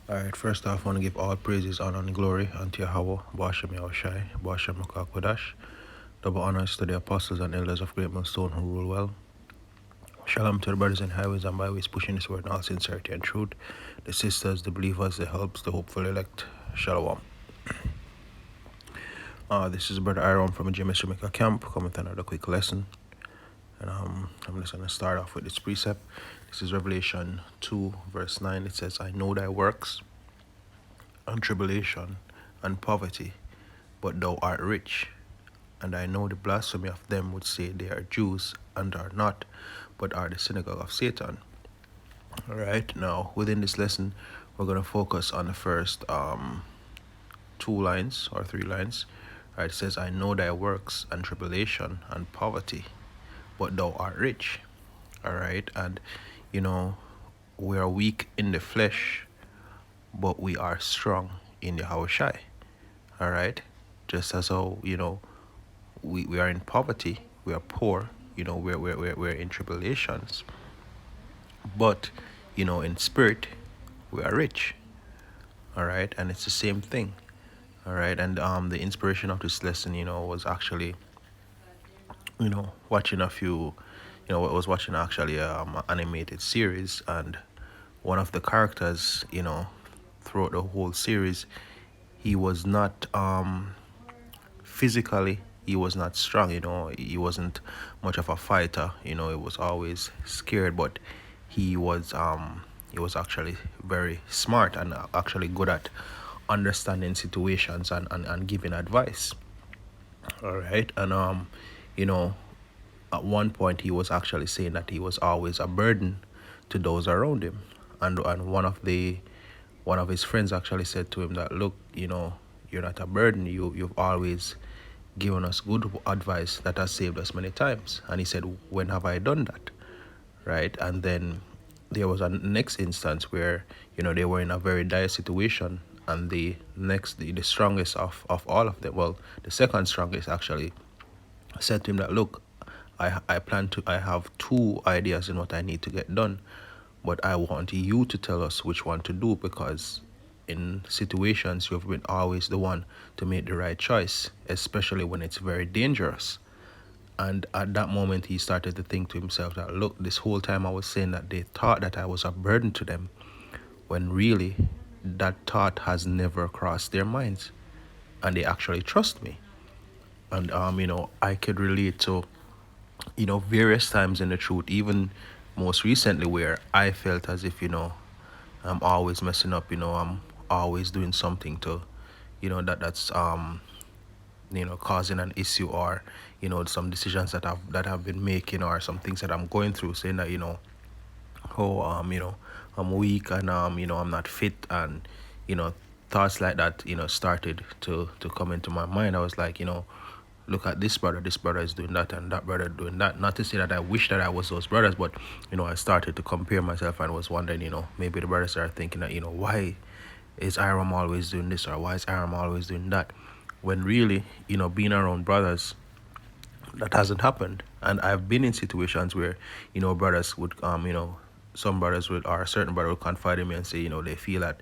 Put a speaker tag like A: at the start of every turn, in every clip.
A: Alright, first off, I want to give all praises, honor, and glory unto Yahawashi, Bashem Kodash. Double honors to the apostles and elders of Great Millstone who rule well. Shalom to the brothers in highways and byways pushing this word in all sincerity and truth. The sisters, the believers, the helps, the hopeful elect. Shalom. This is Brother Aaron from GMS Jamaica Camp coming with another quick lesson. And I'm just going to start off with this precept. This is Revelation 2, verse 9. It says, I know thy works, and tribulation, and poverty, but thou art rich. And I know the blasphemy of them which say they are Jews, and are not, but are the synagogue of Satan. Alright, now within this lesson, we're going to focus on the first two lines or three lines. Right, it says, I know thy works, and tribulation, and poverty, but thou art rich. Alright, and we are weak in the flesh, but we are strong in Yahawashi. Alright, just as how we are in poverty, we are poor, we're in tribulations, but in spirit we are rich. Alright, and it's the same thing. Alright, and the inspiration of this lesson was actually watching a few I was watching actually an animated series, and one of the characters throughout the whole series, he was not physically, he was not strong, he wasn't much of a fighter, he was always scared, but he was actually very smart and actually good at understanding situations and giving advice. All right, and at one point he was actually saying that he was always a burden to those around him, and one of his friends actually said to him that, look, you're not a burden, you've always given us good advice that has saved us many times. And he said, when have I done that? Right, and then there was a next instance where they were in a very dire situation, and the strongest of all of them, well, the second strongest actually, said to him that, look, I have two ideas in what I need to get done, but I want you to tell us which one to do, because in situations you've been always the one to make the right choice, especially when it's very dangerous. And at that moment he started to think to himself that, look, this whole time I was saying that they thought that I was a burden to them, when really that thought has never crossed their minds, and they actually trust me. And I could relate to various times in the truth, even most recently, where I felt as if I'm always messing up, I'm always doing something to that's causing an issue, or some decisions that I've been making, or some things that I'm going through, saying that oh I'm weak, and I'm not fit, and thoughts like that started to come into my mind. I was like, look at this brother is doing that, and that brother doing that. Not to say that I wish that I was those brothers, but I started to compare myself, and was wondering, maybe the brothers are thinking that, why is Aram always doing this, or why is Aram always doing that, when really being around brothers, that hasn't happened. And I've been in situations where brothers would some brothers would, or a certain brother would confide in me and say they feel that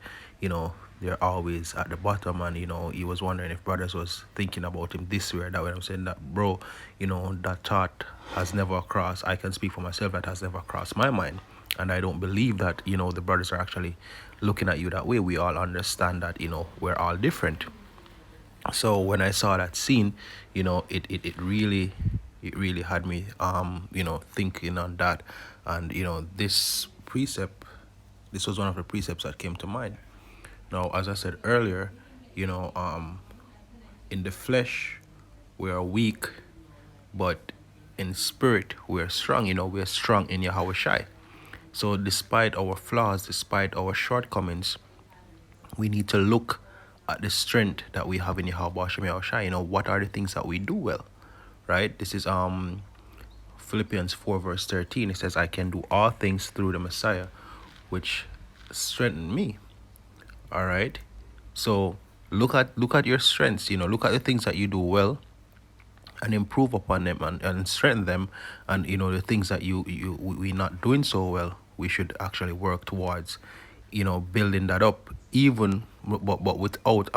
A: they're always at the bottom, and he was wondering if brothers was thinking about him this way or that way. I'm saying that, bro, that thought has never crossed, I can speak for myself, that has never crossed my mind. And I don't believe that the brothers are actually looking at you that way. We all understand that we're all different. So when I saw that scene, it really had me thinking on that. And this was one of the precepts that came to mind. Now, as I said earlier, in the flesh we are weak, but in spirit we are strong. We're strong in Yahawashi. So despite our flaws, despite our shortcomings, we need to look at the strength that we have in Yahawashi. What are the things that we do well, right? This is Philippians 4 verse 13. It says, I can do all things through the Messiah, which strengthen me. All right. So look at your strengths. Look at the things that you do well, and improve upon them, and strengthen them. And the things that we're not doing so well, we should actually work towards building that up, even but without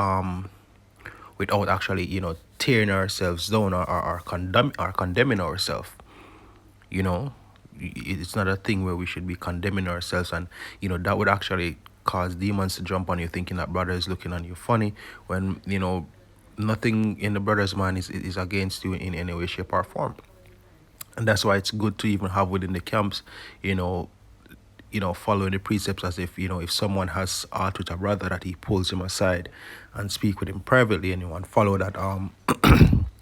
A: actually tearing ourselves down, or condemning ourselves. you know it's not a thing where we should be condemning ourselves, and that would actually cause demons to jump on you, thinking that brother is looking on you funny, when nothing in the brother's mind is against you in any way, shape, or form. And that's why it's good to even have within the camps, you know following the precepts, as if if someone has art with a brother, that he pulls him aside and speak with him privately, and follow that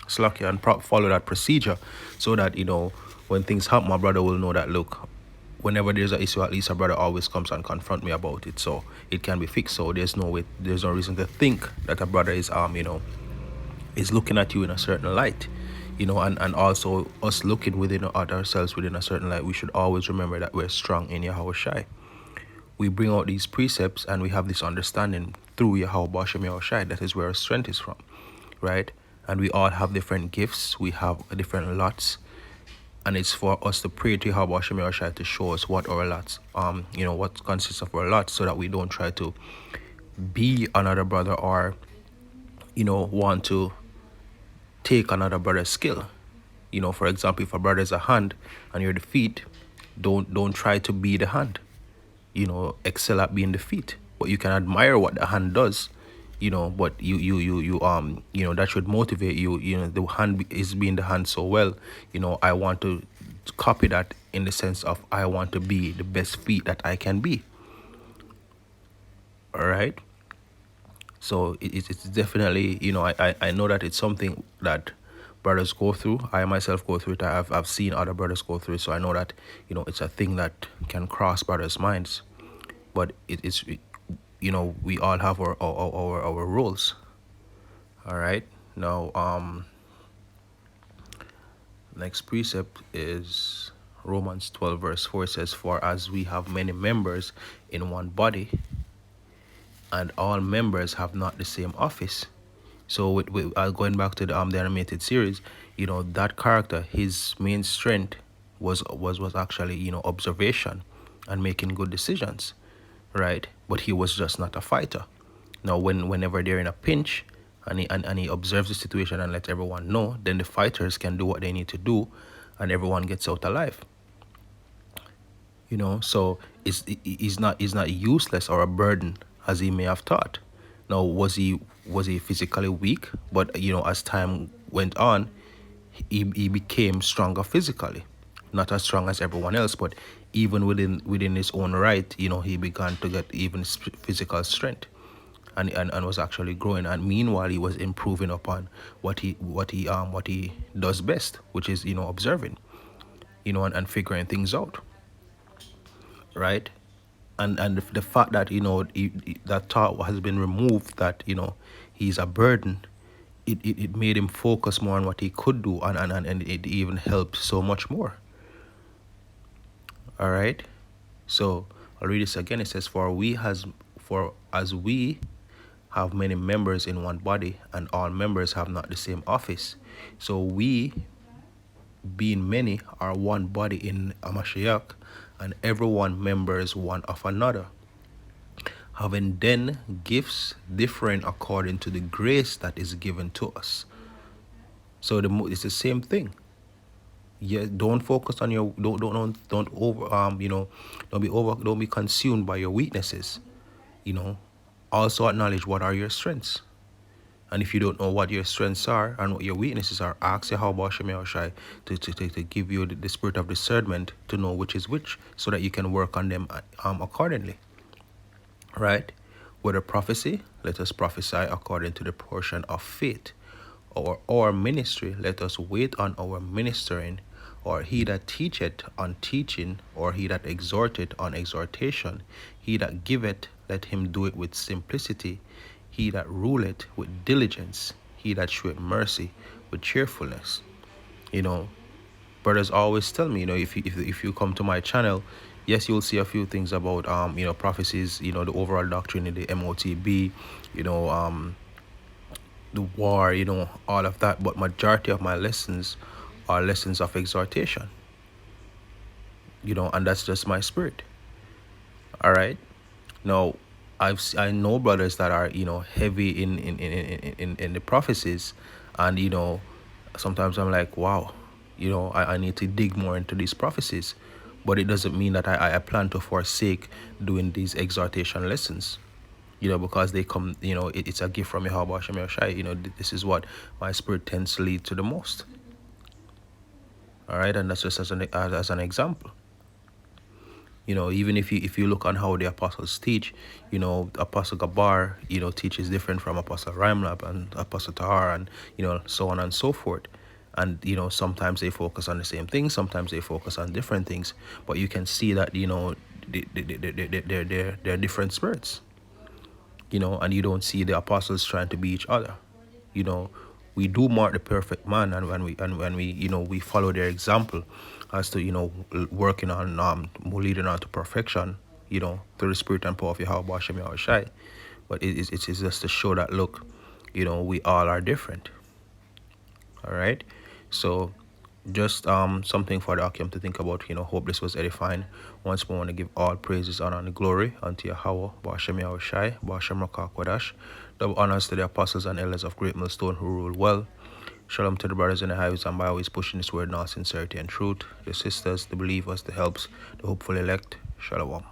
A: slacky, and follow that procedure, so that when things happen, my brother will know that, look, whenever there's an issue, at least a brother always comes and confront me about it, so it can be fixed. So there's no reason to think that a brother is looking at you in a certain light. And also us looking at ourselves within a certain light. We should always remember that we're strong in Yahawashi. We bring out these precepts, and we have this understanding through Yahawashi. That is where our strength is from, right? And we all have different gifts. We have different lots, and it's for us to pray to Yahawashi to show us what our lots, what consists of our lots, so that we don't try to be another brother, or want to take another brother's skill. For example, if a brother is a hand and you're the feet, don't try to be the hand. Excel at being the feet. But you can admire what the hand does. But that should motivate you. The hand is being the hand so well. I want to copy that, in the sense of, I want to be the best feet that I can be. All right. So it's definitely, I know that it's something that brothers go through. I myself go through it. I've seen other brothers go through it. So I know that, it's a thing that can cross brothers' minds. But it's, we all have our roles. All right. Now, next precept is Romans 12 verse 4. It says, "For as we have many members in one body, and all members have not the same office." So with going back to the animated series, that character, his main strength was actually observation and making good decisions, right? But he was just not a fighter. Now whenever they're in a pinch, and he observes the situation and lets everyone know, then the fighters can do what they need to do, and everyone gets out alive. So he's not useless or a burden, as he may have thought. Now, was he physically weak? But as time went on, he became stronger physically. Not as strong as everyone else, but even within his own right, he began to get even physical strength, and was actually growing. And meanwhile, he was improving upon what he does best, which is observing, and figuring things out, right? And the fact that that thought has been removed, that he's a burden, it made him focus more on what he could do, and it even helped so much more. All right. So I'll read this again. It says, for as we have many members in one body, and all members have not the same office, so we, being many, are one body in Amashiach, and everyone members one of another, having then gifts different according to the grace that is given to us. So it's the same thing. Yeah, don't focus on your don't over don't be consumed by your weaknesses. Also acknowledge what are your strengths. And if you don't know what your strengths are and what your weaknesses are, ask Yahawashi to give you the spirit of discernment to know which is which, so that you can work on them accordingly. Right? Whether prophecy, let us prophesy according to the portion of faith. Or our ministry, let us wait on our ministering. Or he that teacheth, on teaching. Or he that exhorteth, on exhortation. He that giveth, let him do it with simplicity. He that ruleth, with diligence. He that sheweth mercy, with cheerfulness. Brothers always tell me, if you come to my channel, yes, you'll see a few things about prophecies, the overall doctrine in the MOTB, the war, all of that. But majority of my lessons are lessons of exhortation, and that's just my spirit. All right. Now, I know brothers that are heavy in the prophecies, and sometimes I'm like, wow, I need to dig more into these prophecies, but it doesn't mean that I plan to forsake doing these exhortation lessons. Because they come, it's a gift from Yahawashi. This is what my spirit tends to lead to the most. All right, and that's just as an example. Even if you look on how the apostles teach, Apostle Gabar, teaches different from Apostle Rimlab and Apostle Tahar, and so on and so forth. And sometimes they focus on the same thing, sometimes they focus on different things, but you can see that they're different spirits. And you don't see the apostles trying to be each other. You know, we do mark the perfect man, and when we we follow their example as to working on leading on to perfection, through the spirit and power of Yahawashi. But it's just to show that, look, we all are different. All right, so just something for the Akim to think about. Hope this was edifying. Once more, I want to give all praises, honor, and glory unto Yahweh, Ba'ashem Yahawashi, Ba'ashem Rakakwadash. Double honors to the apostles and elders of Great Millstone who rule well. Shalom to the brothers in the highways and byways pushing this word in all sincerity and truth. The sisters, the believers, the helps, the hopeful elect. Shalom.